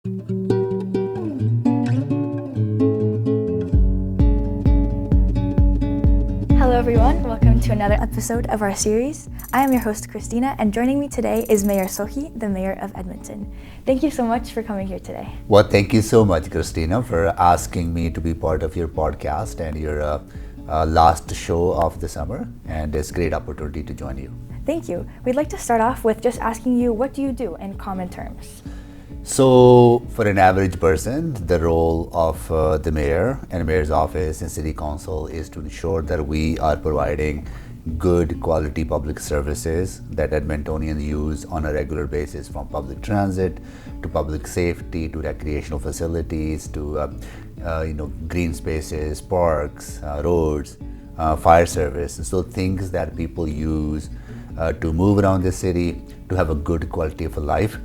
Hello everyone, welcome to another episode of our series. I am your host Cristina, and joining me today is Mayor Sohi, the Mayor of Edmonton. Thank you so much for coming here today. Well, thank you so much, Cristina, for asking me to be part of your podcast and your last show of the summer, and it's a great opportunity to join you. Thank you. We'd like to start off with just asking you, what do you do in common terms? So, for an average person, the role of the mayor and mayor's office and city council is to ensure that we are providing good quality public services that Edmontonians use on a regular basis, from public transit to public safety to recreational facilities to green spaces, parks, roads, fire service. So things that people use to move around the city to have a good quality of life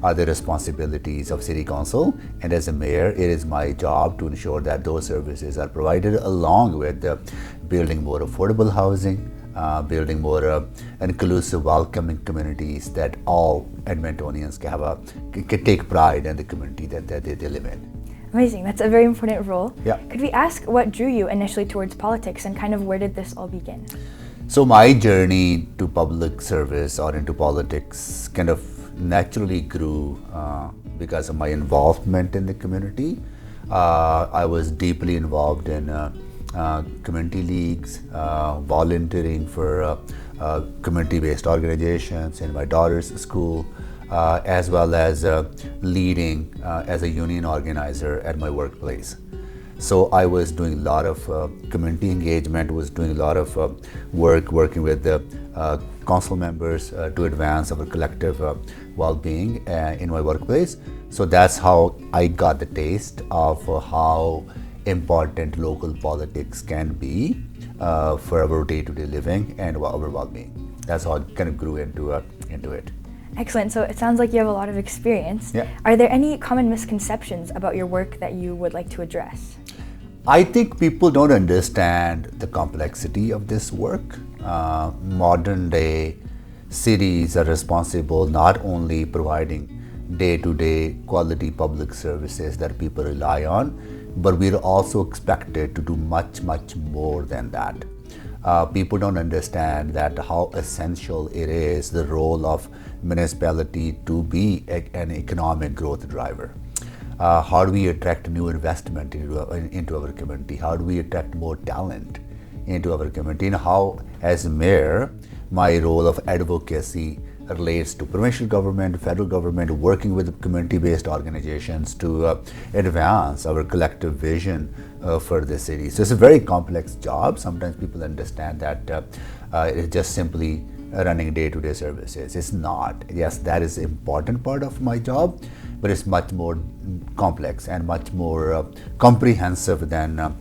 are the responsibilities of City Council, and as a mayor, it is my job to ensure that those services are provided, along with building more affordable housing, building more inclusive, welcoming communities that all Edmontonians can take pride in the community that they live in. Amazing, that's a very important role. Yeah. Could we ask what drew you initially towards politics, and kind of where did this all begin? So my journey to public service or into politics kind of naturally grew because of my involvement in the community. I was deeply involved in community leagues, volunteering for community-based organizations in my daughter's school, as well as leading as a union organizer at my workplace. So I was doing a lot of community engagement, was doing a lot of working with the council members to advance our collective well-being in my workplace. So that's how I got the taste of how important local politics can be for our day-to-day living and our well-being. That's how I kind of grew into it. Excellent. So it sounds like you have a lot of experience. Yeah. Are there any common misconceptions about your work that you would like to address? I think people don't understand the complexity of this work. Modern day cities are responsible not only providing day-to-day quality public services that people rely on, but we're also expected to do much more than that. People don't understand that how essential it is, the role of municipality to be an economic growth driver. How do we attract new investment into our community? How do we attract more talent into our community? And how, as mayor, my role of advocacy relates to provincial government, federal government, working with community-based organizations to advance our collective vision for the city. So it's a very complex job. Sometimes people understand that it's just simply running day-to-day services. It's not. Yes, that is an important part of my job, but it's much more complex and much more comprehensive than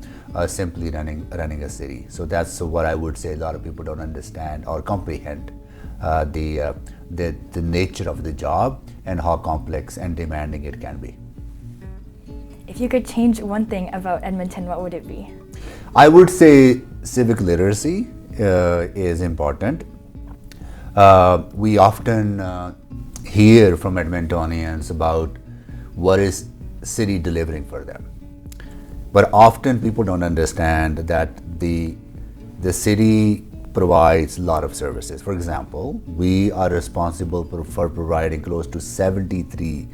simply running a city. So that's what I would say a lot of people don't understand or comprehend the nature of the job and how complex and demanding it can be. If you could change one thing about Edmonton, what would it be? I would say civic literacy is important. We often hear from Edmontonians about what is city delivering for them. But often people don't understand that the city provides a lot of services. For example, we are responsible for providing close to 73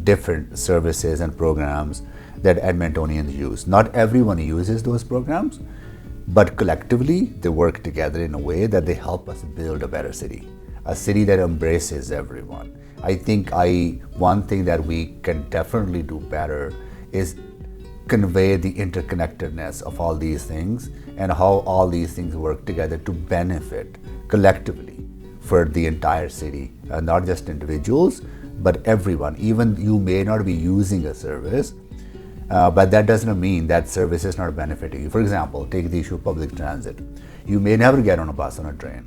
different services and programs that Edmontonians use. Not everyone uses those programs, but collectively they work together in a way that they help us build a better city, a city that embraces everyone. I think one thing that we can definitely do better is convey the interconnectedness of all these things and how all these things work together to benefit collectively for the entire city, not just individuals, but everyone. Even you may not be using a service, but that doesn't mean that service is not benefiting you. For example, take the issue of public transit. You may never get on a bus or a train,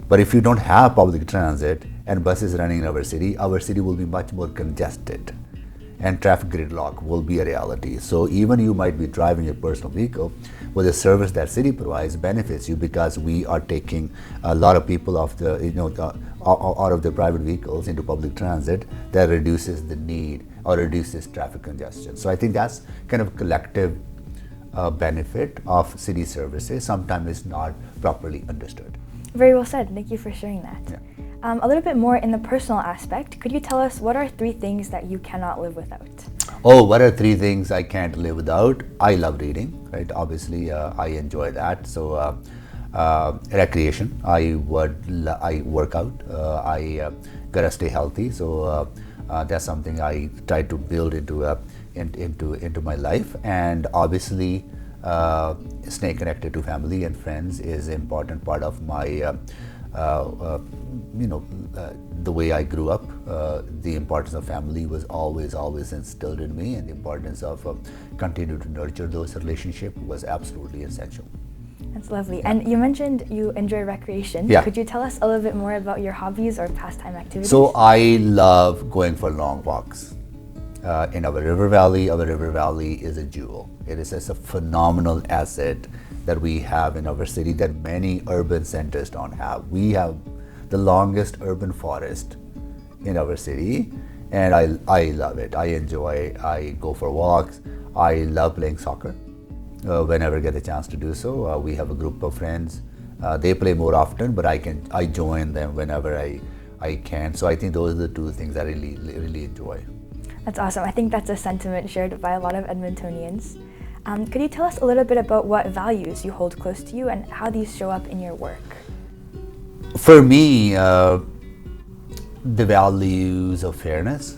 but if you don't have public transit and buses running in our city will be much more congested, and traffic gridlock will be a reality. So even you might be driving your personal vehicle, but the service that city provides benefits you because we are taking a lot of people off out of the private vehicles into public transit. That reduces the need or reduces traffic congestion. So I think that's kind of collective benefit of city services sometimes is not properly understood. Very well said. Thank you for sharing that. Yeah. A little bit more in the personal aspect, could you tell us what are 3 things that you cannot live without? Oh, what are 3 things I can't live without? I love reading, right? Obviously, I enjoy that. So, recreation. I work out. I gotta stay healthy. So that's something I try to build into my life. And obviously, staying connected to family and friends is an important part of my the way I grew up. The importance of family was always instilled in me, and the importance of continuing to nurture those relationships was absolutely essential. That's lovely. And you mentioned you enjoy recreation. Yeah. Could you tell us a little bit more about your hobbies or pastime activities? So I love going for long walks. In our river valley is a jewel. It is just a phenomenal asset that we have in our city that many urban centers don't have. We have the longest urban forest in our city, and I love it. I go for walks. I love playing soccer whenever I get a chance to do so. We have a group of friends. They play more often, but I join them whenever I can. So I think those are the 2 things I really enjoy. That's awesome. I think that's a sentiment shared by a lot of Edmontonians. Could you tell us a little bit about what values you hold close to you and how these show up in your work? For me, the values of fairness,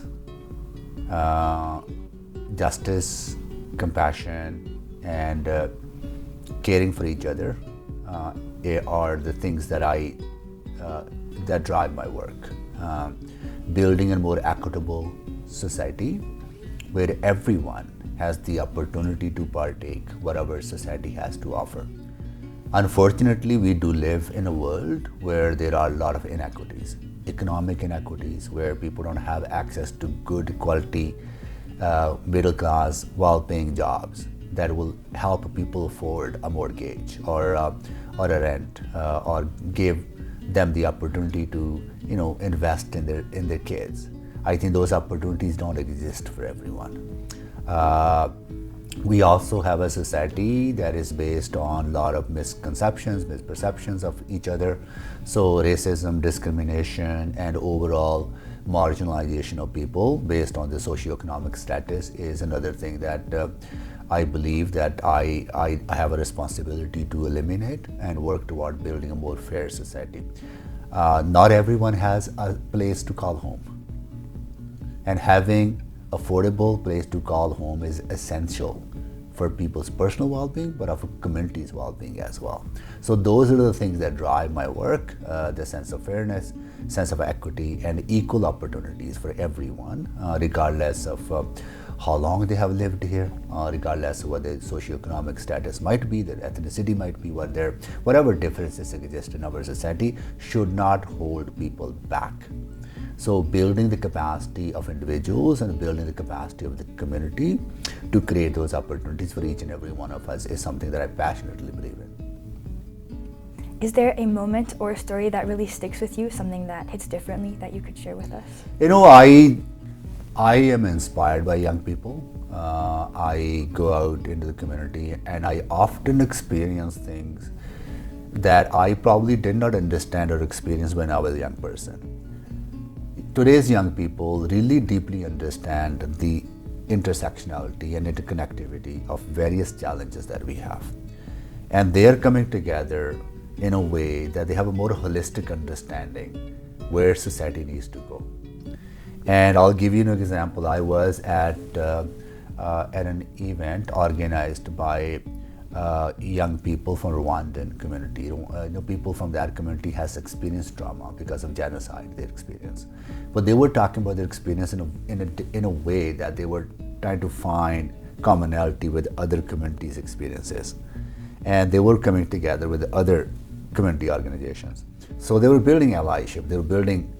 justice, compassion, and caring for each other are the things that that drive my work. Building a more equitable society where everyone has the opportunity to partake whatever society has to offer. Unfortunately, we do live in a world where there are a lot of inequities, economic inequities, where people don't have access to good quality, middle class, well-paying jobs that will help people afford a mortgage or a rent, or give them the opportunity to invest in their kids. I think those opportunities don't exist for everyone. We also have a society that is based on a lot of misperceptions of each other. So racism, discrimination, and overall marginalization of people based on the socioeconomic status is another thing that I believe that I have a responsibility to eliminate and work toward building a more fair society. Not everyone has a place to call home, and having affordable place to call home is essential for people's personal well-being, but of a community's well-being as well. So those are the things that drive my work, the sense of fairness, sense of equity, and equal opportunities for everyone, regardless of how long they have lived here, regardless of what their socioeconomic status might be, their ethnicity might be, whatever differences exist in our society should not hold people back. So building the capacity of individuals and building the capacity of the community to create those opportunities for each and every one of us is something that I passionately believe in. Is there a moment or a story that really sticks with you, something that hits differently that you could share with us? I am inspired by young people. I go out into the community and I often experience things that I probably did not understand or experience when I was a young person. Today's young people really deeply understand the intersectionality and interconnectivity of various challenges that we have. And they're coming together in a way that they have a more holistic understanding where society needs to go. And I'll give you an example. I was at an event organized by young people from Rwandan community. People from that community has experienced trauma because of genocide, their experience. But they were talking about their experience in a way that they were trying to find commonality with other communities' experiences. And they were coming together with other community organizations. So they were building allyship, they were building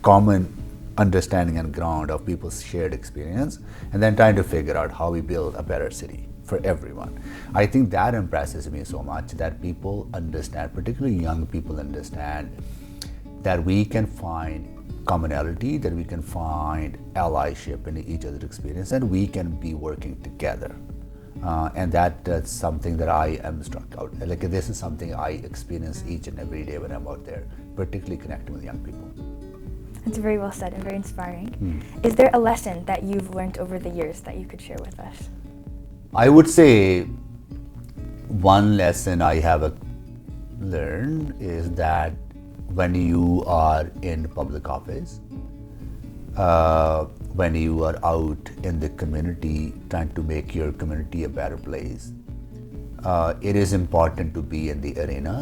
common understanding and ground of people's shared experience, and then trying to figure out how we build a better city for everyone. I think that impresses me so much, that people understand, particularly young people understand, that we can find commonality, that we can find allyship in each other's experience, and we can be working together. And that's something that I am struck out. Like, this is something I experience each and every day when I'm out there, particularly connecting with young people. It's very well said and very inspiring. Is there a lesson that you've learned over the years that you could share with us? I would say one lesson I have learned is that when you are in public office, when you are out in the community trying to make your community a better place, it is important to be in the arena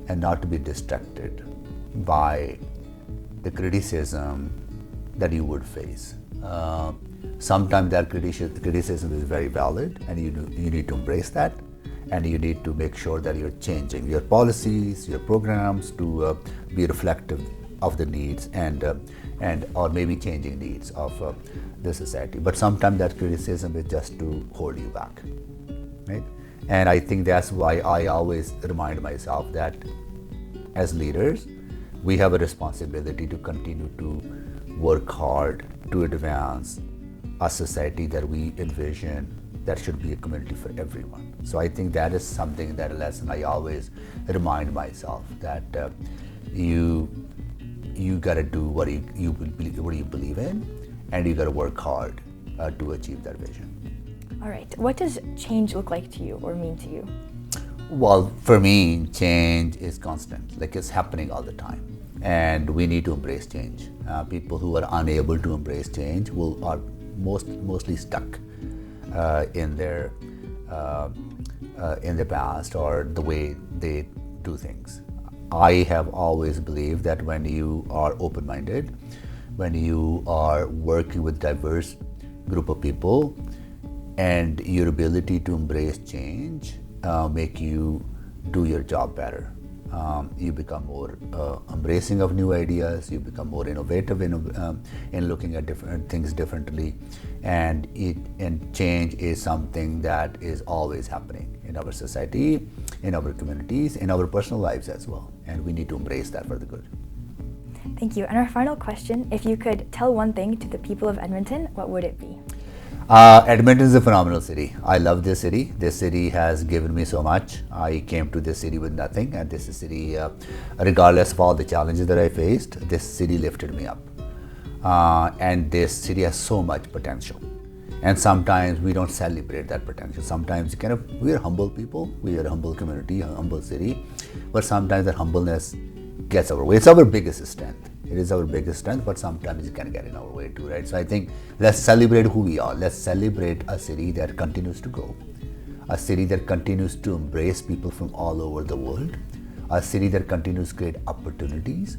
and not to be distracted by the criticism that you would face. Sometimes that criticism is very valid, and you need to embrace that, and you need to make sure that you're changing your policies, your programs to be reflective of the needs and or maybe changing needs of the society. But sometimes that criticism is just to hold you back, right? And I think that's why I always remind myself that as leaders, we have a responsibility to continue to work hard to advance a society that we envision that should be a community for everyone. So I think that is something, that a lesson I always remind myself, that you gotta do what you believe in, and you gotta work hard to achieve that vision. All right. What does change look like to you or mean to you? Well, for me, change is constant. Like, it's happening all the time, and we need to embrace change. People who are unable to embrace change are mostly stuck in their past or the way they do things. I have always believed that when you are open-minded, when you are working with diverse group of people, and your ability to embrace change make you do your job better. You become more embracing of new ideas, you become more innovative in looking at different things differently, and change is something that is always happening in our society, in our communities, in our personal lives as well, and we need to embrace that for the good. Thank you. And our final question, if you could tell one thing to the people of Edmonton, what would it be? Edmonton is a phenomenal city. I love this city. This city has given me so much. I came to this city with nothing, and this city, regardless of all the challenges that I faced, this city lifted me up. And this city has so much potential. And sometimes we don't celebrate that potential. Sometimes we're humble people, we are a humble community, a humble city, but sometimes that humbleness gets our way. It's our biggest strength. It is our biggest strength, but sometimes it can get in our way too, right? So I think let's celebrate who we are. Let's celebrate a city that continues to grow, a city that continues to embrace people from all over the world, a city that continues to create opportunities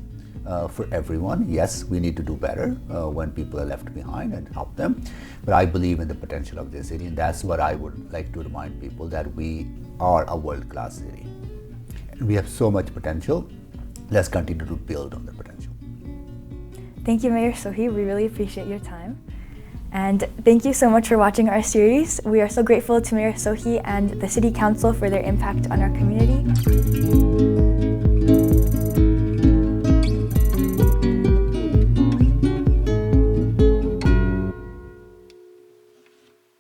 for everyone. Yes, we need to do better when people are left behind and help them, but I believe in the potential of this city, and that's what I would like to remind people, that we are a world-class city. And we have so much potential. Let's continue to build on the potential. Thank you, Mayor Sohi. We really appreciate your time. And thank you so much for watching our series. We are so grateful to Mayor Sohi and the City Council for their impact on our community.